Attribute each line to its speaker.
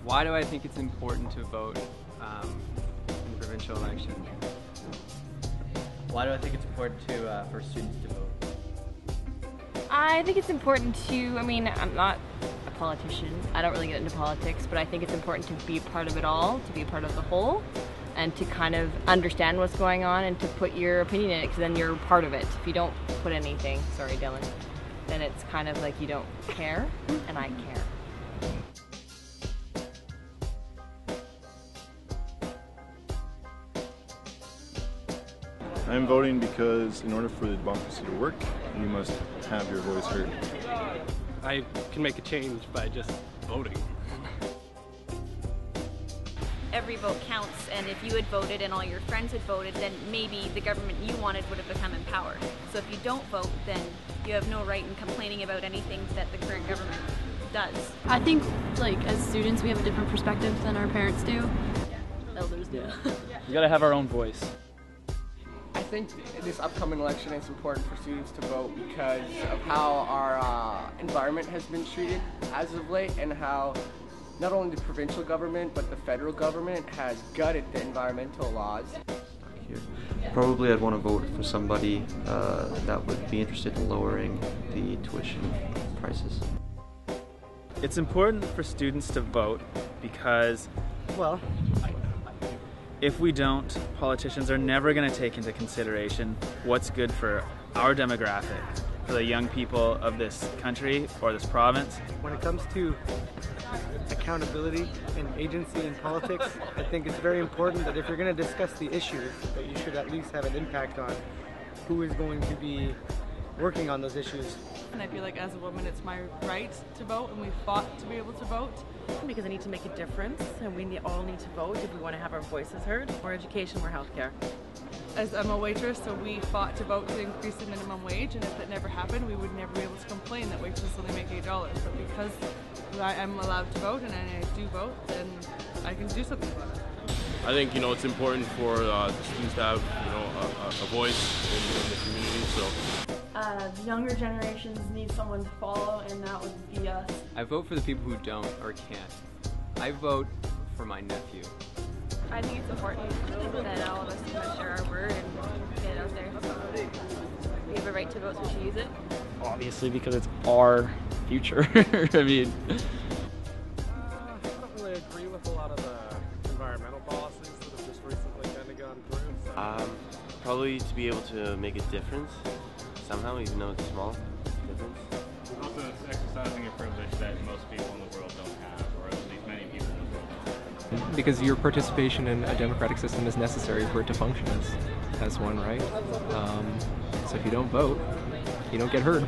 Speaker 1: Why do I think it's important to vote in the provincial election?
Speaker 2: Why do I think it's important for students to vote?
Speaker 3: I think it's important to, I'm not a politician, I don't really get into politics, but I think it's important to be part of it all, to be part of the whole, and to kind of understand what's going on and to put your opinion in it, because then you're part of it. If you don't put anything, sorry Dylan, then it's kind of like you don't care, and I care.
Speaker 4: I'm voting because in order for the democracy to work, you must have your voice heard.
Speaker 5: I can make a change by just voting.
Speaker 6: Every vote counts, and if you had voted and all your friends had voted, then maybe the government you wanted would have become empowered. So if you don't vote, then you have no right in complaining about anything that the current government does.
Speaker 7: I think, as students, we have a different perspective than our parents do.
Speaker 3: Elders do.
Speaker 2: We gotta have our own voice.
Speaker 8: I think this upcoming election is important for students to vote because of how our environment has been treated as of late, and how not only the provincial government but the federal government has gutted the environmental laws.
Speaker 9: Probably I'd want to vote for somebody that would be interested in lowering the tuition prices.
Speaker 10: It's important for students to vote because, well, if we don't, politicians are never going to take into consideration what's good for our demographic, for the young people of this country or this province.
Speaker 11: When it comes to accountability and agency in politics, I think it's very important that if you're going to discuss the issues, that you should at least have an impact on who is going to be working on those issues.
Speaker 12: And I feel like as a woman it's my right to vote, and we fought to be able to vote.
Speaker 13: Because I need to make a difference, and we all need to vote if we want to have our voices heard. More education, more healthcare.
Speaker 12: As I'm a waitress, so we fought to vote to increase the minimum wage, and if it never happened, we would never be able to complain that waitresses only make $8. But because I'm allowed to vote and I do vote, then I can do something about it.
Speaker 14: I think it's important for the students to have a voice in the community. So.
Speaker 7: Younger generations need someone to follow, and that would be us.
Speaker 1: I vote for the people who don't or can't. I vote for my nephew.
Speaker 6: I think it's important that all of us can share our word and get it out there. We have a right to vote, so we should use it.
Speaker 2: Obviously, because it's our future. I mean,
Speaker 5: I don't really agree with a lot of the environmental policies that have just recently kind of gone through. So.
Speaker 15: Probably to be able to make a difference somehow, even though it's a small difference.
Speaker 16: Also, it's exercising a privilege that most people in the world don't have, or at least many people in the world don't have.
Speaker 17: Because your participation in a democratic system is necessary for it to function as one, right? So if you don't vote, you don't get heard.